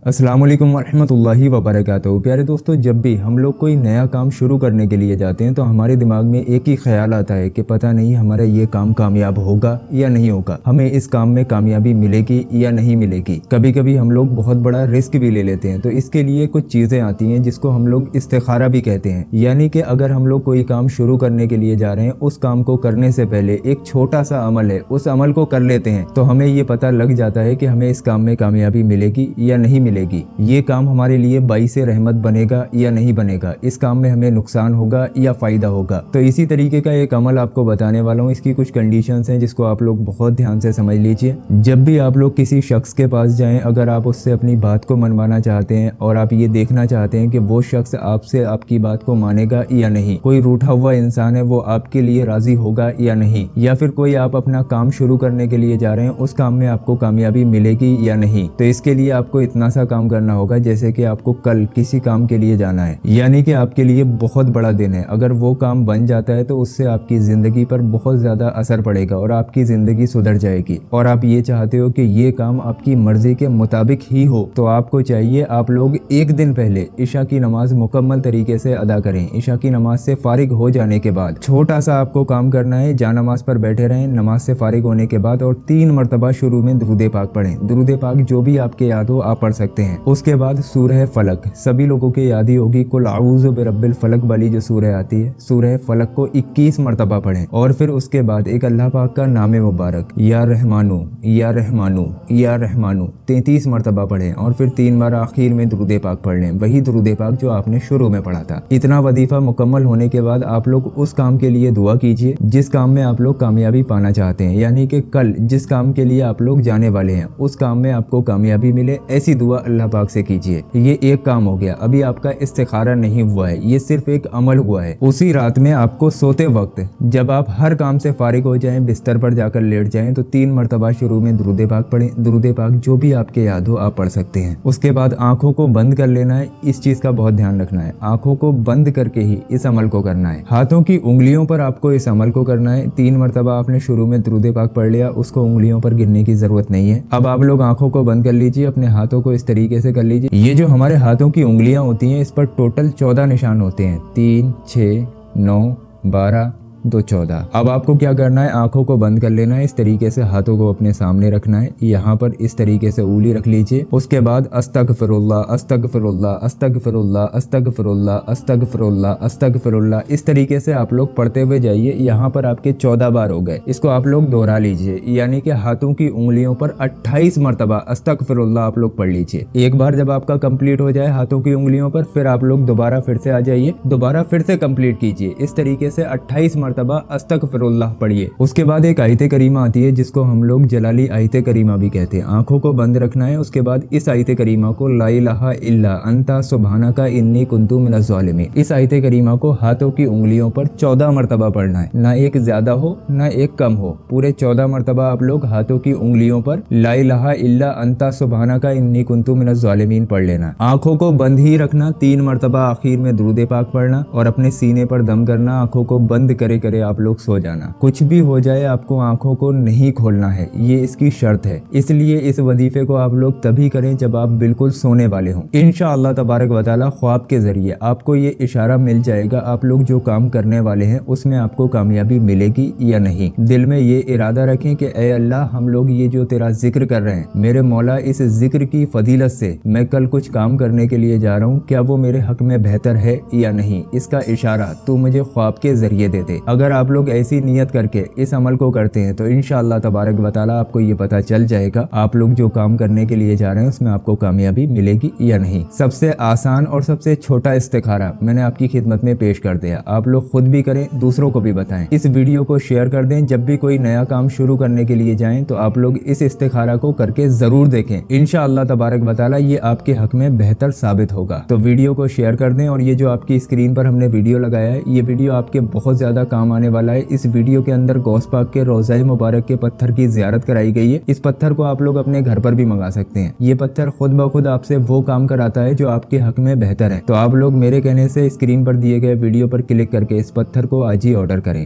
अस्सलाम वालेकुम वरहमतुल्लाहि वबरकातुहू। प्यारे दोस्तों, जब भी हम लोग कोई नया काम शुरू करने के लिए जाते हैं तो हमारे दिमाग में एक ही ख्याल आता है कि पता नहीं हमारा ये काम कामयाब होगा या नहीं होगा, हमें इस काम में कामयाबी मिलेगी या नहीं मिलेगी। कभी कभी हम लोग बहुत बड़ा रिस्क भी ले लेते हैं, तो इसके लिए कुछ चीज़ें आती हैं जिसको हम लोग इस्तिखारा भी कहते हैं। यानी कि अगर हम लोग कोई काम शुरू करने के लिए जा रहे हैं, उस काम को करने से पहले एक छोटा सा अमल है, उस अमल को कर लेते हैं तो हमें ये पता लग जाता है कि हमें इस काम में कामयाबी मिलेगी या नहीं मिलेगी, ये काम हमारे लिए बाइसे रहमत बनेगा या नहीं बनेगा, इस काम में हमें नुकसान होगा या फायदा होगा। तो इसी तरीके का एक अमल आपको बताने वाला हूँ। इसकी कुछ कंडीशंस हैं जिसको आप लोग बहुत ध्यान से समझ लीजिए। जब भी आप लोग किसी शख्स के पास जाएं, अगर आप उससे अपनी बात को मनवाना चाहते हैं और आप ये देखना चाहते हैं कि वो शख्स आपसे आपकी बात को मानेगा या नहीं, कोई रूठा हुआ इंसान है वो आपके लिए राजी होगा या नहीं, या फिर कोई आप अपना काम शुरू करने के लिए जा रहे हैं, उस काम में आपको कामयाबी मिलेगी या नहीं, तो इसके लिए आपको इतना सा काम करना होगा जैसे कि आपको कल किसी काम के लिए जाना है, यानी कि आपके लिए बहुत बड़ा दिन है। अगर वो काम बन जाता है तो उससे आपकी जिंदगी पर बहुत ज्यादा असर पड़ेगा और आपकी जिंदगी सुधर जाएगी, और आप ये चाहते हो कि ये काम आपकी मर्जी के मुताबिक ही हो, तो आपको चाहिए आप लोग एक दिन पहले इशा की नमाज मुकम्मल तरीके से अदा करें। इशा की नमाज से फारिग हो जाने के बाद छोटा सा आपको काम करना है, जा नमाज पर बैठे रहें, नमाज से फारिग होने के बाद और 3 मरतबा शुरू में दुरूद पाक पढ़ें। दुरूद पाक जो भी आपके याद हो आप पढ़ सकते हैं। उसके बाद सूरह फलक, सभी लोगों के याद ही होगी, कुल आऊज़ु बिरब्बिल फलक वाली जो सूरह आती है, सूरह फलक को 21 मरतबा पढ़ें। और फिर उसके बाद एक अल्लाह पाक का नाम मुबारक या रहमानु या रहमानु या रहमानु 33 मरतबा पढ़ें, और फिर 3 बार आखिर में दुरूद पाक पढ़ लें, वही दुरूद पाक जो आपने शुरू में पढ़ा था। इतना वजीफा मुकम्मल होने के बाद आप लोग उस काम के लिए दुआ कीजिए जिस काम में आप लोग कामयाबी पाना चाहते हैं, यानी कि कल जिस काम के लिए आप लोग जाने वाले हैं उस काम में आपको कामयाबी मिले, ऐसी दुआ अल्लाह पाक से कीजिए। ये एक काम हो गया। अभी आपका इस्तिखारा नहीं हुआ है, ये सिर्फ एक अमल हुआ है। उसी रात में आपको सोते वक्त जब आप हर काम से फारिग हो जाएं, बिस्तर पर जाकर लेट जाएं, तो 3 मरतबा शुरू में दुरूद पाक पढ़ें। दुरूद पाक जो भी आपके याद हो आप पढ़ सकते हैं। उसके बाद आंखों को बंद कर लेना है। इस चीज का बहुत ध्यान रखना है, आंखों को बंद करके ही इस अमल को करना है। हाथों की उंगलियों पर आपको इस अमल को करना है। 3 मरतबा आपने शुरू में दुरूद पाक पढ़ लिया, उसको उंगलियों पर गिनने की जरूरत नहीं है। अब आप लोग आंखों को बंद कर लीजिए, अपने हाथों को इस तरीके से कर लीजिए। ये जो हमारे हाथों की उंगलियां होती हैं, इस पर टोटल 14 निशान होते हैं, 3, 6, 9, 12, 2, 14। अब आपको क्या करना है, आंखों को बंद कर लेना है, इस तरीके से हाथों को अपने सामने रखना है, यहाँ पर इस तरीके से उंगली रख लीजिए। उसके बाद अस्तगफिरुल्लाह अस्तगफिरुल्लाह अस्तगफिरुल्लाह अस्तगफिरुल्लाह अस्तगफिरुल्लाह अस्तगफिरुल्लाह, इस तरीके से आप लोग पढ़ते हुए जाइए। यहाँ पर आपके 14 बार हो गए, इसको आप लोग दोहरा लीजिए, यानी कि हाथों की उंगलियों पर 28 मरतबा अस्तगफिरुल्लाह आप लोग पढ़ लीजिए। एक बार जब आपका कंप्लीट हो जाए हाथों की उंगलियों पर, फिर आप लोग दोबारा फिर से आ जाइए, दोबारा फिर से कंप्लीट कीजिए। इस तरीके से 28 मरतबा अस्तगफिरुल्लाह पढ़िए। उसके बाद एक आयत करीमा आती है जिसको हम लोग जलाली आयत करीमा भी कहते हैं। आंखों को बंद रखना है। उसके बाद इस आयत करीमा को ला इलाहा इल्ला अंता सुब्हानका इन्नी कुन्तु मिनज़ ज़ालिमीन, इस आयत करीमा को हाथों की उंगलियों पर 14 मरतबा पढ़ना है, ना एक ज्यादा हो ना एक कम हो, पूरे 14 मरतबा आप लोग हाथों की उंगलियों पर ला इलाहा इल्ला अंता सुब्हानका इन्नी कुन्तु मिनज़ ज़ालिमीन पढ़ लेना। आंखों को बंद ही रखना, 3 मरतबा आखिर में दुरूद पाक पढ़ना और अपने सीने पर दम करना। आंखों को बंद करे करे आप लोग सो जाना। कुछ भी हो जाए आपको आंखों को नहीं खोलना है, ये इसकी शर्त है। इसलिए इस वजीफे को आप लोग तभी करें जब आप बिल्कुल सोने वाले हों। इंशाअल्लाह तबारक व तआला ख्वाब के जरिए आपको ये इशारा मिल जाएगा, आप लोग जो काम करने वाले हैं उसमें आपको कामयाबी मिलेगी या नहीं। दिल में ये इरादा रखें कि ए अल्लाह, हम लोग ये जो तेरा जिक्र कर रहे हैं, मेरे मौला, इस जिक्र की फजीलत से मैं कल कुछ काम करने के लिए जा रहा हूँ, क्या वो मेरे हक में बेहतर है या नहीं, इसका इशारा तू मुझे ख्वाब के जरिए दे दे। अगर आप लोग ऐसी नियत करके इस अमल को करते हैं तो इंशाअल्लाह तबारक व तआला आपको ये पता चल जाएगा आप लोग जो काम करने के लिए जा रहे हैं उसमें आपको कामयाबी मिलेगी या नहीं। सबसे आसान और सबसे छोटा इस्तिखारा मैंने आपकी खिदमत में पेश कर दिया। आप लोग खुद भी करें, दूसरों को भी बताएं, इस वीडियो को शेयर कर दें। जब भी कोई नया काम शुरू करने के लिए जाएं तो आप लोग इस इस्तिखारा को करके जरूर देखें। इंशाअल्लाह तबारक व तआला ये आपके हक में बेहतर साबित होगा। तो वीडियो को शेयर कर दें, और ये जो आपकी स्क्रीन पर हमने वीडियो लगाया है, ये वीडियो आपके बहुत ज्यादा काम आने वाला है। इस वीडियो के अंदर गौस पाक के रोज़ा मुबारक के पत्थर की ज़ियारत कराई गई है। इस पत्थर को आप लोग अपने घर पर भी मंगा सकते हैं। ये पत्थर खुद ब खुद आपसे वो काम कराता है जो आपके हक में बेहतर है। तो आप लोग मेरे कहने से स्क्रीन पर दिए गए वीडियो पर क्लिक करके इस पत्थर को आज ही ऑर्डर करें।